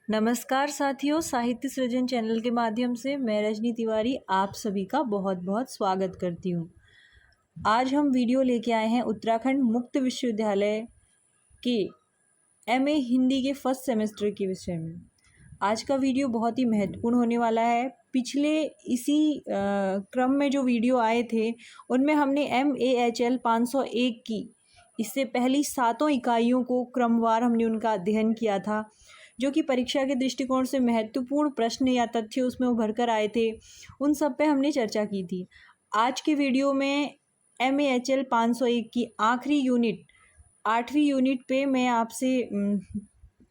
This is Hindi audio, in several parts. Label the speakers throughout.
Speaker 1: नमस्कार साथियों, साहित्य सृजन चैनल के माध्यम से मैं रजनी तिवारी आप सभी का बहुत बहुत स्वागत करती हूँ। आज हम वीडियो लेके आए हैं उत्तराखंड मुक्त विश्वविद्यालय के एमए हिंदी के फर्स्ट सेमेस्टर के विषय में। आज का वीडियो बहुत ही महत्वपूर्ण होने वाला है। पिछले इसी क्रम में जो वीडियो आए थे उनमें हमने MAHL 501 की इससे पहली 7 इकाइयों को क्रमवार हमने उनका अध्ययन किया था, जो कि परीक्षा के दृष्टिकोण से महत्वपूर्ण प्रश्न या तथ्य उसमें उभर कर आए थे। उन सब पे हमने चर्चा की थी। आज के वीडियो में MAHL 501 की आखिरी यूनिट 8वीं यूनिट पे मैं आपसे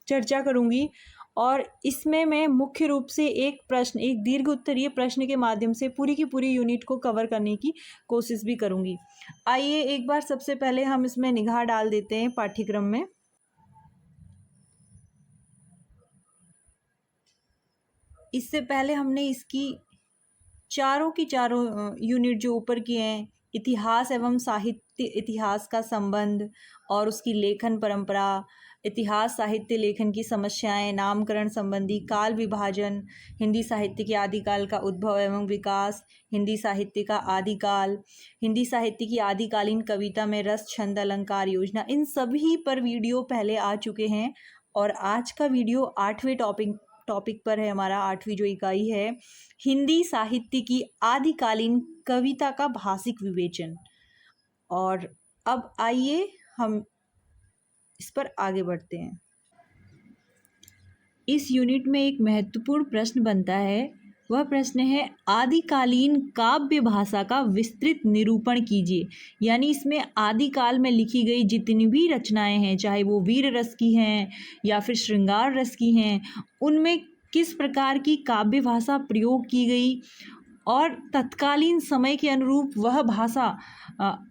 Speaker 1: चर्चा करूँगी और इसमें मैं मुख्य रूप से एक दीर्घ उत्तरीय प्रश्न के माध्यम से पूरी की पूरी यूनिट को कवर करने की कोशिश भी करूँगी। आइए एक बार सबसे पहले हम इसमें निगाह डाल देते हैं पाठ्यक्रम में। इससे पहले हमने इसकी चारों की चारों यूनिट जो ऊपर की हैं, इतिहास एवं साहित्य, इतिहास का संबंध और उसकी लेखन परंपरा, इतिहास साहित्य लेखन की समस्याएं, नामकरण संबंधी, काल विभाजन, हिंदी साहित्य के आदिकाल का उद्भव एवं विकास, हिंदी साहित्य का आदिकाल, हिंदी साहित्य की आदिकालीन कविता में रस, छंद, अलंकार, योजना, इन सभी पर वीडियो पहले आ चुके हैं। और आज का वीडियो 8वें टॉपिक पर है। हमारा 8वीं जो इकाई है, हिंदी साहित्य की आदिकालीन कविता का भाषिक विवेचन। और अब आइए हम इस पर आगे बढ़ते हैं। इस यूनिट में एक महत्वपूर्ण प्रश्न बनता है। वह प्रश्न है, आदिकालीन काव्य भाषा का विस्तृत निरूपण कीजिए। यानी इसमें आदिकाल में लिखी गई जितनी भी रचनाएं हैं, चाहे वो वीर रस की हैं या फिर श्रृंगार रस की हैं, उनमें किस प्रकार की काव्य भाषा प्रयोग की गई और तत्कालीन समय के अनुरूप वह भाषा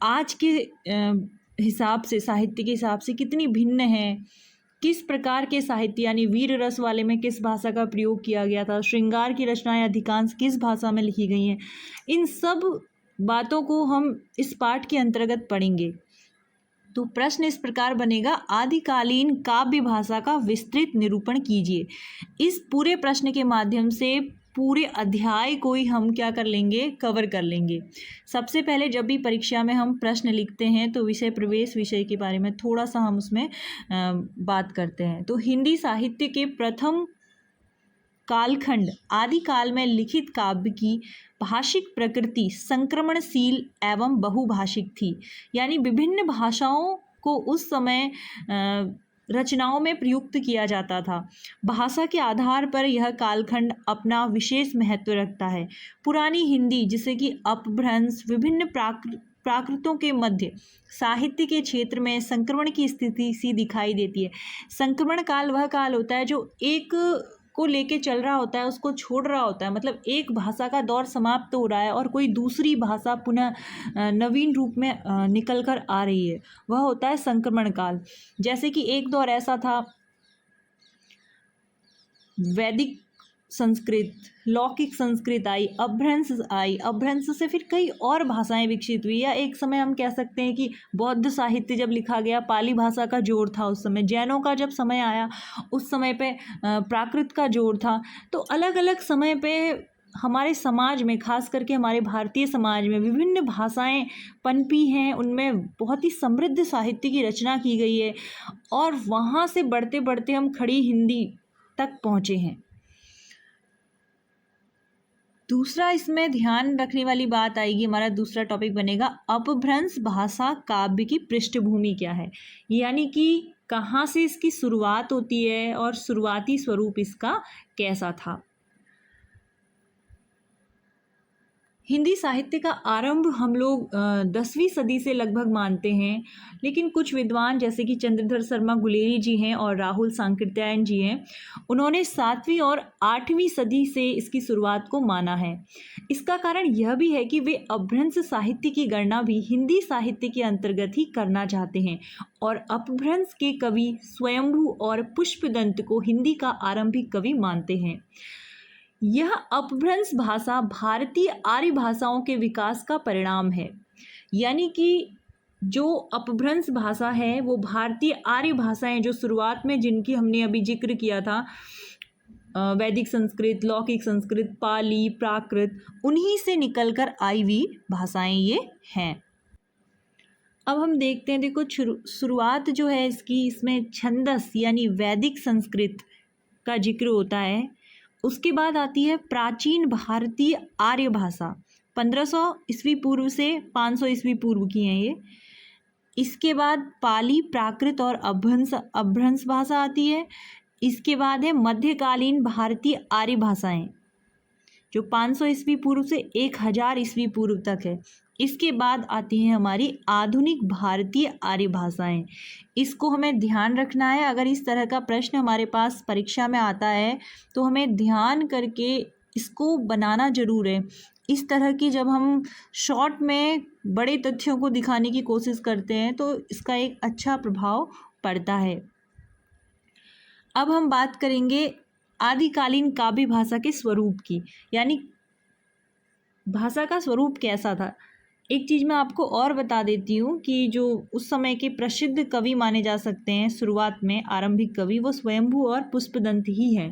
Speaker 1: आज के हिसाब से, साहित्य के हिसाब से कितनी भिन्न है। किस प्रकार के साहित्य यानी वीर रस वाले में किस भाषा का प्रयोग किया गया था, श्रृंगार की रचनाएं अधिकांश किस भाषा में लिखी गई हैं। इन सब बातों को हम इस पाठ के अंतर्गत पढ़ेंगे। तो प्रश्न इस प्रकार बनेगा, आदिकालीन काव्य भाषा का विस्तृत निरूपण कीजिए। इस पूरे प्रश्न के माध्यम से पूरे अध्याय को ही हम क्या कर लेंगे, कवर कर लेंगे। सबसे पहले जब भी परीक्षा में हम प्रश्न लिखते हैं तो विषय प्रवेश विषय के बारे में थोड़ा सा हम उसमें बात करते हैं। तो हिंदी साहित्य के प्रथम कालखंड आदिकाल में लिखित काव्य की भाषिक प्रकृति संक्रमणशील एवं बहुभाषिक थी। यानी विभिन्न भाषाओं को उस समय रचनाओं में प्रयुक्त किया जाता था। भाषा के आधार पर यह कालखंड अपना विशेष महत्व रखता है। पुरानी हिंदी, जिसे कि अपभ्रंश, विभिन्न प्राकृतों के मध्य साहित्य के क्षेत्र में संक्रमण की स्थिति सी दिखाई देती है। संक्रमण काल वह काल होता है जो एक को लेके चल रहा होता है, उसको छोड़ रहा होता है। मतलब एक भाषा का दौर समाप्त हो रहा है और कोई दूसरी भाषा पुनः नवीन रूप में निकल कर आ रही है, वह होता है संक्रमण काल। जैसे कि एक दौर ऐसा था, वैदिक संस्कृत, लौकिक संस्कृत आई, अपभ्रंश से फिर कई और भाषाएं विकसित हुई। या एक समय हम कह सकते हैं कि बौद्ध साहित्य जब लिखा गया, पाली भाषा का जोर था उस समय। जैनों का जब समय आया उस समय पे प्राकृत का जोर था। तो अलग अलग समय पे हमारे समाज में, खास करके हमारे भारतीय समाज में, विभिन्न भाषाएं पनपी हैं, उनमें बहुत ही समृद्ध साहित्य की रचना की गई है और वहाँ से बढ़ते बढ़ते हम खड़ी हिंदी तक पहुँचे हैं। दूसरा इसमें ध्यान रखने वाली बात आएगी, हमारा दूसरा टॉपिक बनेगा, अपभ्रंश भाषा काव्य की पृष्ठभूमि क्या है। यानी कि कहाँ से इसकी शुरुआत होती है और शुरुआती स्वरूप इसका कैसा था। हिंदी साहित्य का आरंभ हम लोग 10वीं सदी से लगभग मानते हैं, लेकिन कुछ विद्वान जैसे कि चंद्रधर शर्मा गुलेरी जी हैं और राहुल सांकृत्यायन जी हैं, उन्होंने 7वीं और 8वीं सदी से इसकी शुरुआत को माना है। इसका कारण यह भी है कि वे अपभ्रंश साहित्य की गणना भी हिंदी साहित्य के अंतर्गत ही करना चाहते हैं और अपभ्रंश के कवि स्वयंभू और पुष्पदंत को हिंदी का आरंभिक कवि मानते हैं। यह अपभ्रंश भाषा भारतीय आर्य भाषाओं के विकास का परिणाम है। यानी कि जो अपभ्रंश भाषा है वो भारतीय आर्य भाषाएं, जो शुरुआत में जिनकी हमने अभी जिक्र किया था, वैदिक संस्कृत, लौकिक संस्कृत, पाली, प्राकृत, उन्हीं से निकलकर आई हुई भाषाएं ये हैं। अब हम देखते हैं, देखो शुरुआत जो है इसकी, इसमें छंदस यानी वैदिक संस्कृत का जिक्र होता है। उसके बाद आती है प्राचीन भारतीय आर्य भाषा, 1500 ईस्वी पूर्व से 500 ईस्वी पूर्व की हैं ये। इसके बाद पाली, प्राकृत और अभ्रंश भाषा आती है। इसके बाद है मध्यकालीन भारतीय आर्य भाषाएं, जो 500 ईस्वी पूर्व से 1000 ईस्वी पूर्व तक है। इसके बाद आती हैं हमारी आधुनिक भारतीय आर्य भाषाएं। इसको हमें ध्यान रखना है, अगर इस तरह का प्रश्न हमारे पास परीक्षा में आता है तो हमें ध्यान करके इसको बनाना जरूर है। इस तरह की जब हम शॉर्ट में बड़े तथ्यों को दिखाने की कोशिश करते हैं तो इसका एक अच्छा प्रभाव पड़ता है। अब हम बात करेंगे आदिकालीन काव्य भाषा के स्वरूप की, यानी भाषा का स्वरूप कैसा था। एक चीज़ मैं आपको और बता देती हूँ कि जो उस समय के प्रसिद्ध कवि माने जा सकते हैं शुरुआत में, आरंभिक कवि, वो स्वयंभू और पुष्पदंत ही हैं।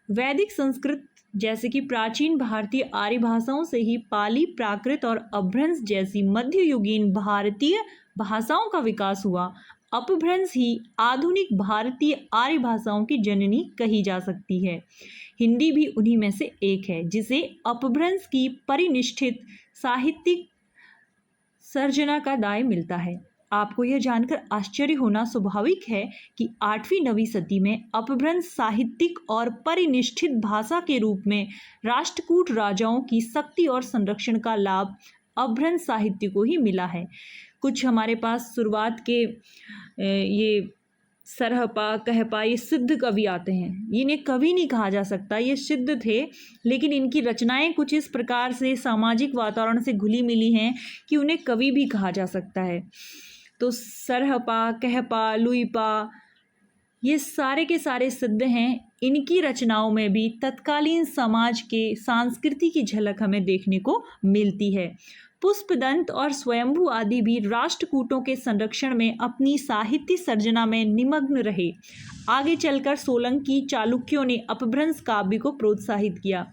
Speaker 1: वैदिक संस्कृत जैसे कि प्राचीन भारतीय आर्य भाषाओं से ही पाली, प्राकृत और अभ्रंश जैसी मध्ययुगीन भारतीय भाषाओं का विकास हुआ। अपभ्रंश ही आधुनिक भारतीय आर्य भाषाओं की जननी कही जा सकती है। हिंदी भी उन्हीं में से एक है, जिसे अपभ्रंश की परिनिष्ठित साहित्यिक सर्जना का दाय मिलता है। आपको यह जानकर आश्चर्य होना स्वाभाविक है कि 8वीं-9वीं सदी में अपभ्रंश साहित्यिक और परिनिष्ठित भाषा के रूप में राष्ट्रकूट राजाओं की शक्ति और संरक्षण का लाभ अपभ्रंश साहित्य को ही मिला है। कुछ हमारे पास शुरुआत के ये सरहपा, कहपा, ये सिद्ध कवि आते हैं। इन्हें कवि नहीं कहा जा सकता, ये सिद्ध थे, लेकिन इनकी रचनाएं कुछ इस प्रकार से सामाजिक वातावरण से घुली मिली हैं कि उन्हें कवि भी कहा जा सकता है। तो सरहपा, कहपा, लुइपा, ये सारे के सारे सिद्ध हैं। इनकी रचनाओं में भी तत्कालीन समाज के संस्कृति की झलक हमें देखने को मिलती है। पुष्पदंत और स्वयंभू आदि भी राष्ट्रकूटों के संरक्षण में अपनी साहित्य सर्जना में निमग्न रहे। आगे चलकर सोलंकी चालुक्यों ने अपभ्रंश काव्य को प्रोत्साहित किया।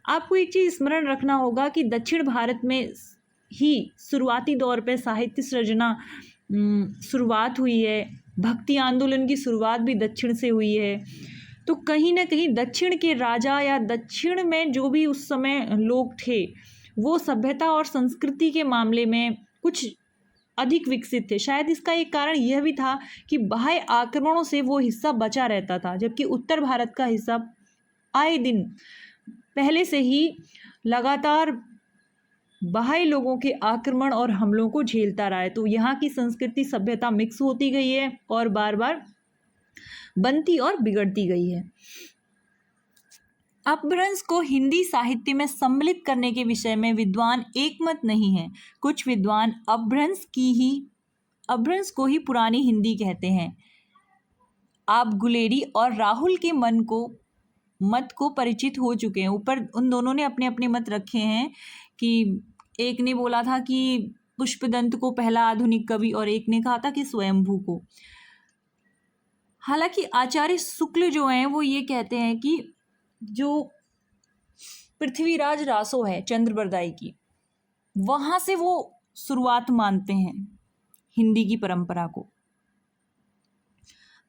Speaker 1: आपको एक चीज़ स्मरण रखना होगा कि दक्षिण भारत में ही शुरुआती दौर पर साहित्य सर्जना शुरुआत हुई है। भक्ति आंदोलन की शुरुआत भी दक्षिण से हुई है। तो कहीं ना कहीं दक्षिण के राजा या दक्षिण में जो भी उस समय लोग थे, वो सभ्यता और संस्कृति के मामले में कुछ अधिक विकसित थे। शायद इसका एक कारण यह भी था कि बाह्य आक्रमणों से वो हिस्सा बचा रहता था, जबकि उत्तर भारत का हिस्सा आए दिन पहले से ही लगातार बाह्य लोगों के आक्रमण और हमलों को झेलता रहा है। तो यहाँ की संस्कृति सभ्यता मिक्स होती गई है और बार बार बनती और बिगड़ती गई है। अपभ्रंश को हिंदी साहित्य में सम्मिलित करने के विषय में विद्वान एकमत नहीं है। कुछ विद्वान अपभ्रंश को ही पुरानी हिंदी कहते हैं। आप गुलेरी और राहुल के मत को परिचित हो चुके हैं। ऊपर उन दोनों ने अपने अपने मत रखे हैं कि एक ने बोला था कि पुष्पदंत को पहला आधुनिक कवि और एक ने कहा था कि स्वयंभू को। हालांकि आचार्य शुक्ल जो हैं वो ये कहते हैं कि जो पृथ्वीराज रासो है चंद्रबरदाई की, वहाँ से वो शुरुआत मानते हैं हिंदी की परंपरा को।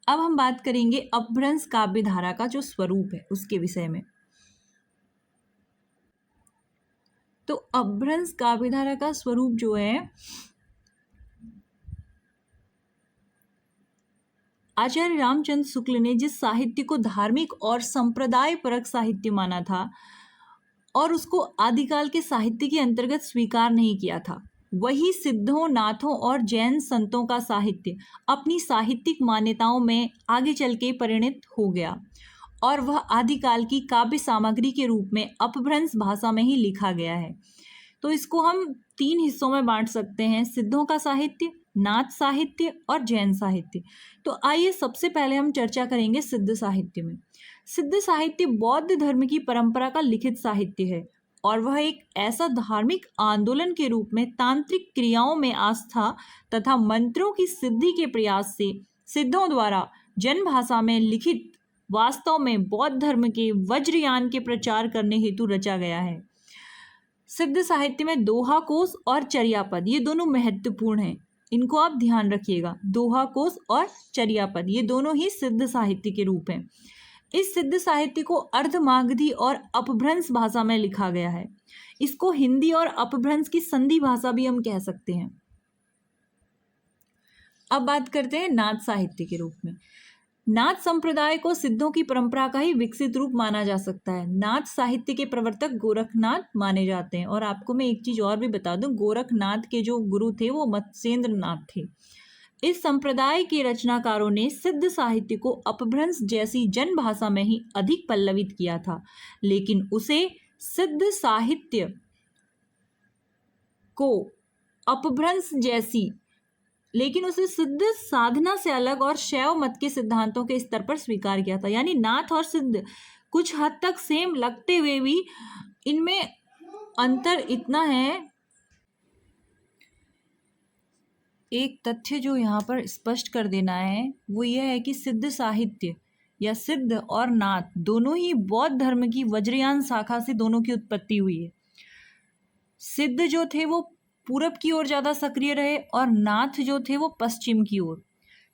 Speaker 1: अब हम बात करेंगे अपभ्रंश काव्य धारा का जो स्वरूप है उसके विषय में। तो अपभ्रंश काव्य धारा का स्वरूप जो है, आचार्य रामचंद्र शुक्ल ने जिस साहित्य को धार्मिक और संप्रदाय परक साहित्य माना था और उसको आदिकाल के साहित्य के अंतर्गत स्वीकार नहीं किया था, वही सिद्धों, नाथों और जैन संतों का साहित्य अपनी साहित्यिक मान्यताओं में आगे चल के परिणत हो गया और वह आदिकाल की काव्य सामग्री के रूप में अपभ्रंश भाषा में ही लिखा गया है। तो इसको हम 3 हिस्सों में बांट सकते हैं, सिद्धों का साहित्य, नाथ साहित्य और जैन साहित्य। तो आइए सबसे पहले हम चर्चा करेंगे सिद्ध साहित्य में। सिद्ध साहित्य बौद्ध धर्म की परंपरा का लिखित साहित्य है और वह एक ऐसा धार्मिक आंदोलन के रूप में तांत्रिक क्रियाओं में आस्था तथा मंत्रों की सिद्धि के प्रयास से सिद्धों द्वारा जन भाषा में लिखित वास्तव में बौद्ध धर्म के वज्रयान के प्रचार करने हेतु रचा गया है। सिद्ध साहित्य में दोहा कोश और चर्यापद ये दोनों महत्वपूर्ण हैं, इनको आप ध्यान रखिएगा। दोहा कोश और चर्यापद ये दोनों ही सिद्ध साहित्य के रूप हैं। इस सिद्ध साहित्य को अर्धमागधी और अपभ्रंश भाषा में लिखा गया है। इसको हिंदी और अपभ्रंश की संधि भाषा भी हम कह सकते हैं। अब बात करते हैं नाथ साहित्य के रूप में। नाथ संप्रदाय को सिद्धों की परंपरा का ही विकसित रूप माना जा सकता है। नाथ साहित्य के प्रवर्तक गोरखनाथ माने जाते हैं। और आपको मैं एक चीज और भी बता दूं, गोरखनाथ के जो गुरु थे वो मत्स्येंद्र नाथ थे। इस संप्रदाय के रचनाकारों ने सिद्ध साहित्य को अपभ्रंश जैसी जन भाषा में ही अधिक पल्लवित किया था, लेकिन उसे सिद्ध साहित्य को अपभ्रंश जैसी लेकिन उसे सिद्ध साधना से अलग और शैव मत के सिद्धांतों के स्तर पर स्वीकार किया था। यानी नाथ और सिद्ध कुछ हद तक सेम लगते हुए भी इनमें अंतर इतना है। एक तथ्य जो यहाँ पर स्पष्ट कर देना है वो यह है कि सिद्ध साहित्य या सिद्ध और नाथ दोनों ही बौद्ध धर्म की वज्रयान शाखा से दोनों की उत्पत्ति हुई है। सिद्ध जो थे वो पूरब की ओर ज़्यादा सक्रिय रहे और नाथ जो थे वो पश्चिम की ओर।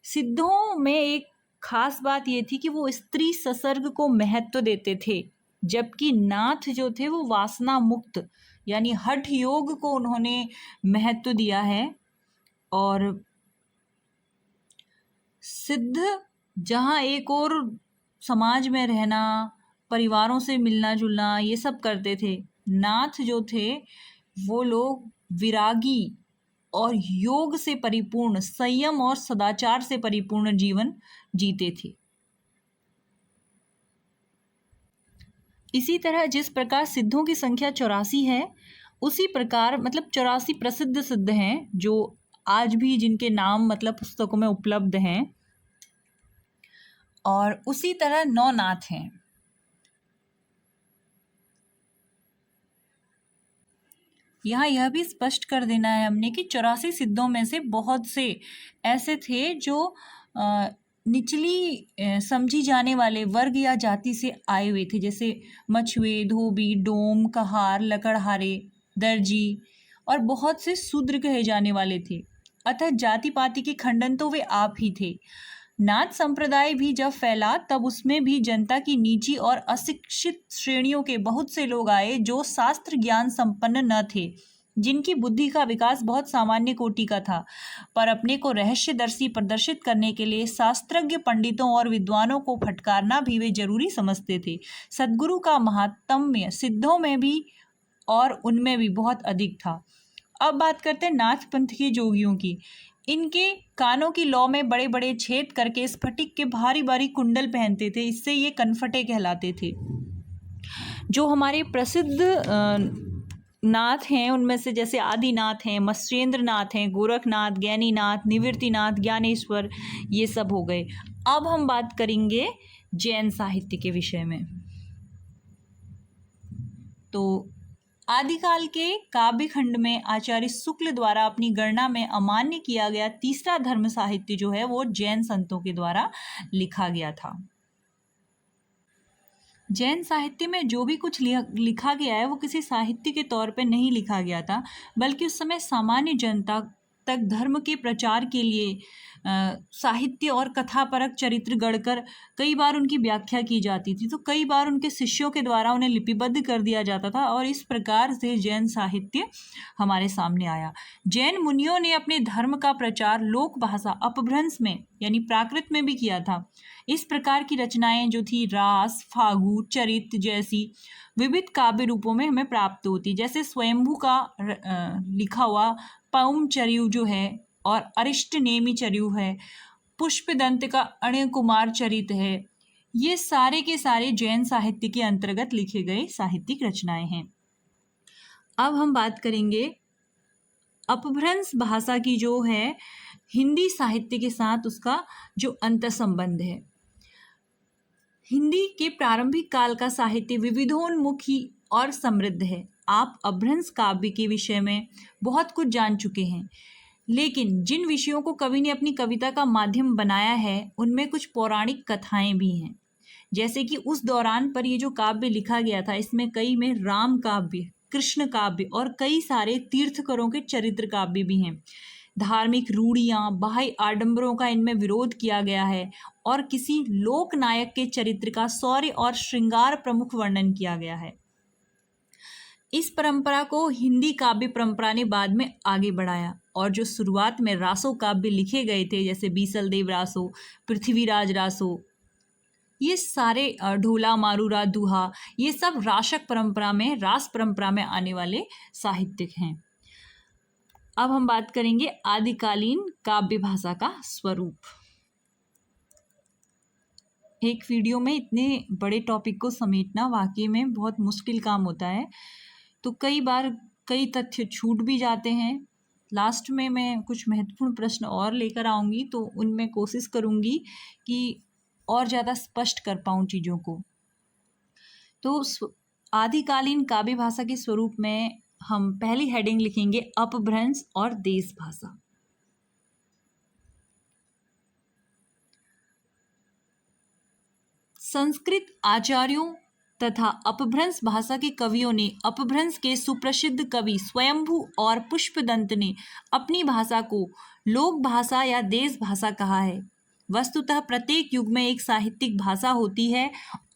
Speaker 1: सिद्धों में एक खास बात ये थी कि वो स्त्री संसर्ग को महत्व देते थे, जबकि नाथ जो थे वो वासना मुक्त यानी हठ योग को उन्होंने महत्व दिया है। और सिद्ध जहाँ एक और समाज में रहना, परिवारों से मिलना जुलना ये सब करते थे, नाथ जो थे वो लोग विरागी और योग से परिपूर्ण, संयम और सदाचार से परिपूर्ण जीवन जीते थे। इसी तरह जिस प्रकार सिद्धों की संख्या 84 है, उसी प्रकार 84 प्रसिद्ध सिद्ध हैं जो आज भी जिनके नाम पुस्तकों में उपलब्ध हैं, और उसी तरह 9 नाथ हैं। यहाँ यह भी स्पष्ट कर देना है हमने कि 84 सिद्धों में से बहुत से ऐसे थे जो निचली समझी जाने वाले वर्ग या जाति से आए हुए थे, जैसे मछुए, धोबी, डोम, कहार, लकड़हारे, दर्जी और बहुत से शूद्र कहे जाने वाले थे। अतः जाति पाति के खंडन तो वे आप ही थे। नाथ संप्रदाय भी जब फैला तब उसमें भी जनता की नीची और अशिक्षित श्रेणियों के बहुत से लोग आए जो शास्त्र ज्ञान संपन्न न थे, जिनकी बुद्धि का विकास बहुत सामान्य कोटि का था, पर अपने को रहस्यदर्शी प्रदर्शित करने के लिए शास्त्रज्ञ पंडितों और विद्वानों को फटकारना भी वे जरूरी समझते थे। सद्गुरु का महात्म्य सिद्धों में भी और उनमें भी बहुत अधिक था। अब बात करते हैं नाथ पंथ के जोगियों की। इनके कानों की लौ में बड़े बड़े छेद करके स्फटिक के भारी भारी कुंडल पहनते थे, इससे ये कनफटे कहलाते थे। जो हमारे प्रसिद्ध नाथ हैं उनमें से जैसे आदिनाथ हैं, मत्स्येंद्र नाथ हैं, गोरखनाथ, ज्ञानीनाथ, निवृत्तिनाथ, ज्ञानेश्वर, ये सब हो गए। अब हम बात करेंगे जैन साहित्य के विषय में। तो आदिकाल के काव्य खंड में आचार्य शुक्ल द्वारा अपनी गणना में अमान्य किया गया तीसरा धर्म साहित्य जो है वो जैन संतों के द्वारा लिखा गया था। जैन साहित्य में जो भी कुछ लिखा गया है वो किसी साहित्य के तौर पे नहीं लिखा गया था, बल्कि उस समय सामान्य जनता तक धर्म के प्रचार के लिए साहित्य और कथापरक चरित्र गढ़कर कई बार उनकी व्याख्या की जाती थी। तो कई बार उनके शिष्यों के द्वारा उन्हें लिपिबद्ध कर दिया जाता था और इस प्रकार से जैन साहित्य हमारे सामने आया। जैन मुनियों ने अपने धर्म का प्रचार लोक भाषा अपभ्रंश में यानी प्राकृत में भी किया था। इस प्रकार की रचनाएं जो थी रास, फागु, चरित जैसी विविध काव्य रूपों में हमें प्राप्त होती, जैसे स्वयंभू का लिखा हुआ पौम चरियु जो है और अरिष्ट नेमि चरियु है, पुष्पदंत का अण्य कुमार चरित है। ये सारे के सारे जैन साहित्य के अंतर्गत लिखे गए साहित्यिक रचनाएं हैं। अब हम बात करेंगे अपभ्रंश भाषा की जो है हिंदी साहित्य के साथ उसका जो अंतर संबंध है। हिंदी के प्रारंभिक काल का साहित्य विविधोन्मुखी और समृद्ध है। आप अपभ्रंश काव्य के विषय में बहुत कुछ जान चुके हैं, लेकिन जिन विषयों को कवि ने अपनी कविता का माध्यम बनाया है उनमें कुछ पौराणिक कथाएं भी हैं। जैसे कि उस दौरान पर ये जो काव्य लिखा गया था इसमें कई में राम काव्य, कृष्ण काव्य और कई सारे तीर्थकरों के चरित्र काव्य भी हैं। धार्मिक रूढ़ियां, बाह्य आडंबरों का इनमें विरोध किया गया है और किसी लोक नायक के चरित्र का शौर्य और श्रृंगार प्रमुख वर्णन किया गया है। इस परंपरा को हिंदी काव्य परंपरा ने बाद में आगे बढ़ाया और जो शुरुआत में रासो काव्य लिखे गए थे जैसे बीसल देव रासो, पृथ्वीराज रासो, ये सारे ढोला मारूरा दुहा, ये सब राशक परंपरा में, रास परंपरा में आने वाले साहित्यिक हैं। अब हम बात करेंगे आदिकालीन काव्य भाषा का स्वरूप। एक वीडियो में इतने बड़े टॉपिक को समेटना वाकई में बहुत मुश्किल काम होता है, तो कई बार कई तथ्य छूट भी जाते हैं। लास्ट में मैं कुछ महत्वपूर्ण प्रश्न और लेकर आऊँगी, तो उनमें कोशिश करूँगी कि और ज़्यादा स्पष्ट कर पाऊँ चीज़ों को। तो आदिकालीन काव्य भाषा के स्वरूप में हम पहली हेडिंग लिखेंगे अपभ्रंश और देश भाषा। संस्कृत आचार्यों तथा अपभ्रंश भाषा के कवियों ने अपभ्रंश के सुप्रसिद्ध कवि स्वयंभू और पुष्पदंत ने अपनी भाषा को लोक भाषा या देश भाषा कहा है। वस्तुतः प्रत्येक युग में एक साहित्यिक भाषा होती है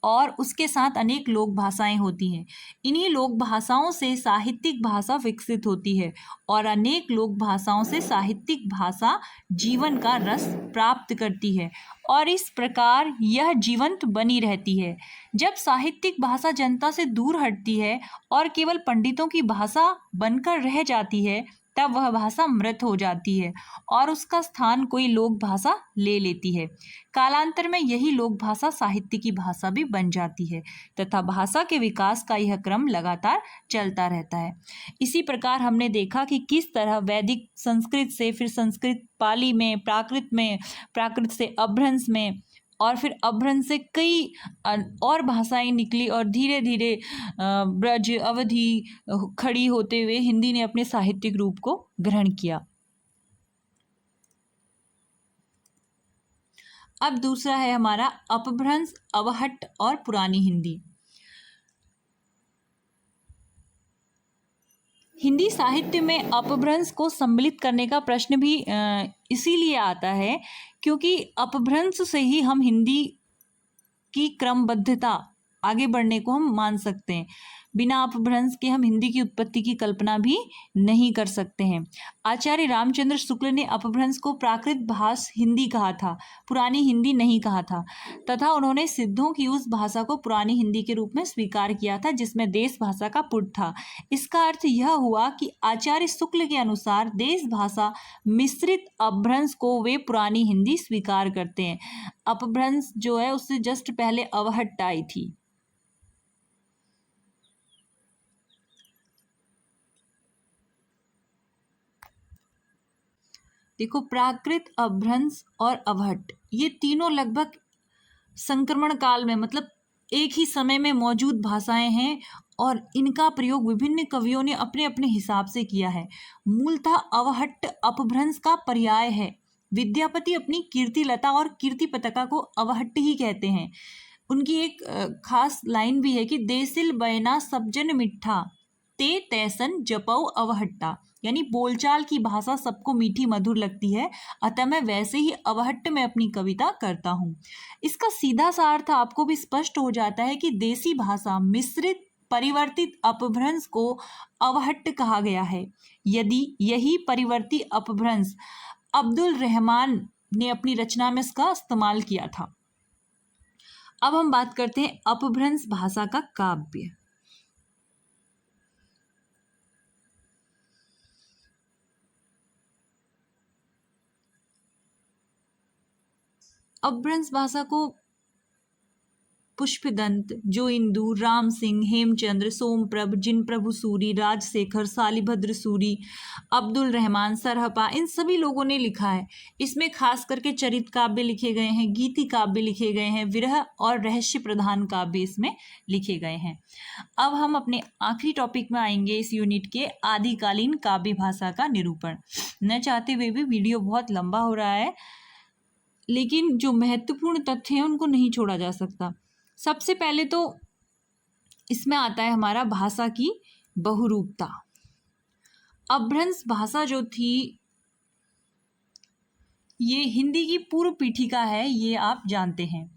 Speaker 1: और उसके साथ अनेक लोक भाषाएं होती हैं। इन्हीं लोक भाषाओं से साहित्यिक भाषा विकसित होती है और अनेक लोक भाषाओं से साहित्यिक भाषा जीवन का रस प्राप्त करती है और इस प्रकार यह जीवंत बनी रहती है। जब साहित्यिक भाषा जनता से दूर हटती है और केवल पंडितों की भाषा बनकर रह जाती है, तब वह भाषा मृत हो जाती है और उसका स्थान कोई लोक भाषा ले लेती है। कालांतर में यही लोक भाषा साहित्य की भाषा भी बन जाती है तथा भाषा के विकास का यह क्रम लगातार चलता रहता है। इसी प्रकार हमने देखा कि किस तरह वैदिक संस्कृत से, फिर संस्कृत पाली में, प्राकृत में, प्राकृत से अपभ्रंश में और फिर अपभ्रंश से कई और भाषाएं निकली और धीरे धीरे ब्रज, अवधि, खड़ी होते हुए हिंदी ने अपने साहित्यिक रूप को ग्रहण किया। अब दूसरा है हमारा अपभ्रंश, अवहट्ट और पुरानी हिंदी। हिंदी साहित्य में अपभ्रंश को सम्मिलित करने का प्रश्न भी इसीलिए आता है क्योंकि अपभ्रंश से ही हम हिंदी की क्रमबद्धता, आगे बढ़ने को हम मान सकते हैं। बिना अपभ्रंश के हम हिंदी की उत्पत्ति की कल्पना भी नहीं कर सकते हैं। आचार्य रामचंद्र शुक्ल ने अपभ्रंश को प्राकृत भाष हिंदी कहा था, पुरानी हिंदी नहीं कहा था, तथा उन्होंने सिद्धों की उस भाषा को पुरानी हिंदी के रूप में स्वीकार किया था जिसमें देश भाषा का पुट था। इसका अर्थ यह हुआ कि आचार्य शुक्ल के अनुसार देश भाषा मिश्रित अपभ्रंश को वे पुरानी हिंदी स्वीकार करते हैं। अपभ्रंश जो है उससे जस्ट पहले अवहट्ट आई थी। देखो, प्राकृत, अपभ्रंश और अवहट्ट ये तीनों लगभग संक्रमण काल में, मतलब एक ही समय में मौजूद भाषाएं हैं और इनका प्रयोग विभिन्न कवियों ने अपने अपने हिसाब से किया है। मूलतः अवहट्ट अपभ्रंश का पर्याय है। विद्यापति अपनी कीर्तिलता और कीर्ति पताका को अवहट्ट ही कहते हैं। उनकी एक खास लाइन भी है कि देसिल बयना सबजन मिठा ते तैसन जपऊ अवहट्टा, यानी बोलचाल की भाषा सबको मीठी मधुर लगती है, अतः मैं वैसे ही अवहट्ट में अपनी कविता करता हूँ। इसका सीधा सा अर्थ आपको भी स्पष्ट हो जाता है कि देसी भाषा मिश्रित परिवर्तित अपभ्रंश को अवहट्ट कहा गया है। यदि यही परिवर्ती अपभ्रंश अब्दुल रहमान ने अपनी रचना में इसका इस्तेमाल किया था। अब हम बात करते हैं अपभ्रंश भाषा का काव्य। अपभ्रंश भाषा को पुष्पदंत, जो इंदु, राम सिंह, हेमचंद्र, सोमप्रभ, जिनप्रभु सूरी, राजशेखर, शालिभद्र सूरी, अब्दुल रहमान, सरहपा, इन सभी लोगों ने लिखा है। इसमें खास करके चरित काव्य लिखे गए हैं, गीति काव्य लिखे गए हैं, विरह और रहस्य प्रधान काव्य इसमें लिखे गए हैं। अब हम अपने आखिरी टॉपिक में आएंगे इस यूनिट के, आदिकालीन काव्य भाषा का निरूपण। न चाहते हुए भी वीडियो बहुत लंबा हो रहा है, लेकिन जो महत्वपूर्ण तथ्य हैं उनको नहीं छोड़ा जा सकता। सबसे पहले तो इसमें आता है हमारा भाषा की बहुरूपता। अपभ्रंश भाषा जो थी ये हिंदी की पूर्व पीठिका है, ये आप जानते हैं।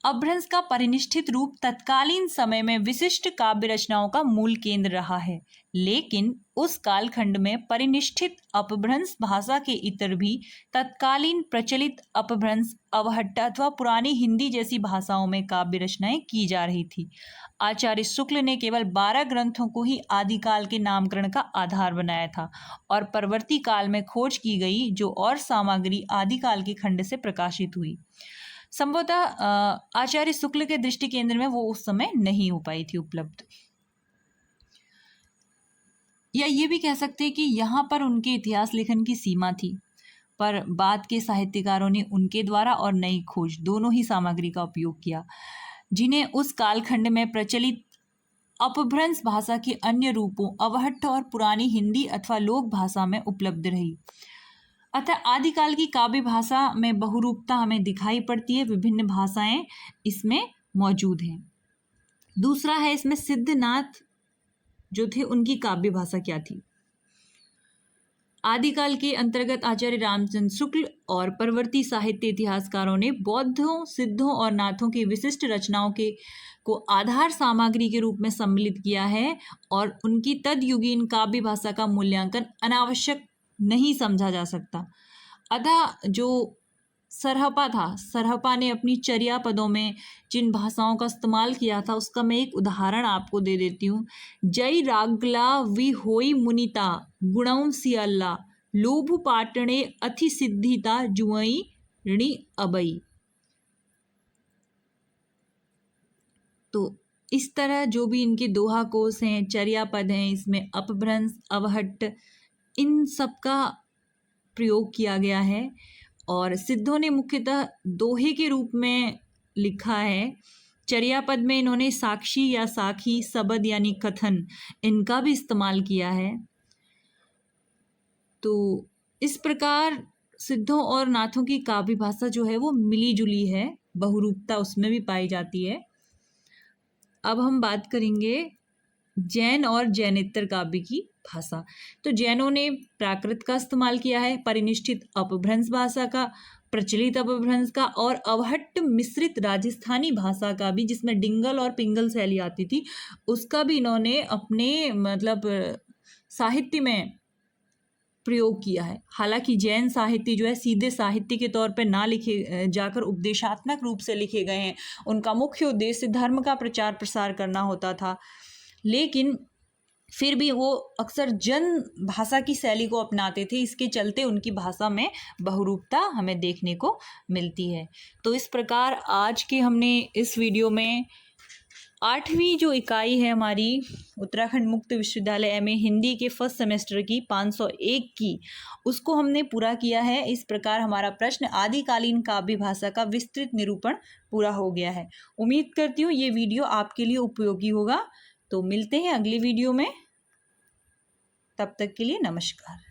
Speaker 1: अपभ्रंश का परिनिष्ठित रूप तत्कालीन समय में विशिष्ट काव्य रचनाओं का मूल केंद्र रहा है, लेकिन उस कालखंड में परिनिष्ठित अपभ्रंश भाषा के इतर भी तत्कालीन प्रचलित अपभ्रंश, अवहट्ट अथवा पुरानी हिंदी जैसी भाषाओं में काव्य रचनाएं की जा रही थी। आचार्य शुक्ल ने केवल 12 ग्रंथों को ही आदिकाल के नामकरण का आधार बनाया था और परवर्ती काल में खोज की गई जो और सामग्री आदिकाल के खंड से प्रकाशित हुई। संभवतः आचार्य शुक्ल के दृष्टि केंद्र में वो उस समय नहीं हो पाई थी उपलब्ध, या ये भी कह सकते हैं कि यहाँ पर उनके इतिहास लेखन की सीमा थी, पर बाद के साहित्यकारों ने उनके द्वारा और नई खोज दोनों ही सामग्री का उपयोग किया, जिन्हें उस कालखंड में प्रचलित अपभ्रंश भाषा के अन्य रूपों अवहट्ट और पुरानी हिंदी अथवा लोक भाषा में उपलब्ध रही। अतः आदिकाल की काव्य भाषा में बहुरूपता हमें दिखाई पड़ती है, विभिन्न भाषाएं इसमें मौजूद हैं। दूसरा है इसमें सिद्धनाथ जो थे उनकी काव्य भाषा क्या थी। आदिकाल के अंतर्गत आचार्य रामचंद्र शुक्ल और परवर्ती साहित्य इतिहासकारों ने बौद्धों, सिद्धों और नाथों की विशिष्ट रचनाओं के को आधार सामग्री के रूप में सम्मिलित किया है और उनकी तदयुगीन काव्य भाषा का मूल्यांकन अनावश्यक नहीं समझा जा सकता। अतः जो सरहपा था, सरहपा ने अपनी चर्या पदों में जिन भाषाओं का इस्तेमाल किया था उसका मैं एक उदाहरण आपको दे देती हूँ। जय रागला वि होई मुनिता गुणम सियल्ला लोभ पाटणे अति सिद्धिता जुआई ऋणी अबई। तो इस तरह जो भी इनके दोहा कोश हैं, चर्या पद हैं, इसमें अपभ्रंश, अवहट्ट, इन सब का प्रयोग किया गया है। और सिद्धों ने मुख्यतः दोहे के रूप में लिखा है। चर्या पद में इन्होंने साक्षी या साखी, सबद यानी कथन, इनका भी इस्तेमाल किया है। तो इस प्रकार सिद्धों और नाथों की काव्य भाषा जो है वो मिली जुली है, बहुरूपता उसमें भी पाई जाती है। अब हम बात करेंगे जैन और जैनेतर काव्य की भाषा। तो जैनों ने प्राकृत का इस्तेमाल किया है, परिनिष्ठित अपभ्रंश भाषा का, प्रचलित अपभ्रंश का और अवहट्ट मिश्रित राजस्थानी भाषा का भी, जिसमें डिंगल और पिंगल शैली आती थी, उसका भी इन्होंने अपने साहित्य में प्रयोग किया है। हालांकि जैन साहित्य जो है सीधे साहित्य के तौर पर ना लिखे जाकर उपदेशात्मक रूप से लिखे गए हैं। उनका मुख्य उद्देश्य धर्म का प्रचार प्रसार करना होता था, लेकिन फिर भी वो अक्सर जन भाषा की शैली को अपनाते थे। इसके चलते उनकी भाषा में बहुरूपता हमें देखने को मिलती है। तो इस प्रकार आज के हमने इस वीडियो में 8वीं जो इकाई है हमारी उत्तराखंड मुक्त विश्वविद्यालय एमए हिंदी के फर्स्ट सेमेस्टर की 501 की, उसको हमने पूरा किया है। इस प्रकार हमारा प्रश्न आदिकालीन काव्य भाषा का विस्तृत निरूपण पूरा हो गया है। उम्मीद करती हूँ ये वीडियो आपके लिए उपयोगी होगा। तो मिलते हैं अगली वीडियो में, तब तक के लिए नमस्कार।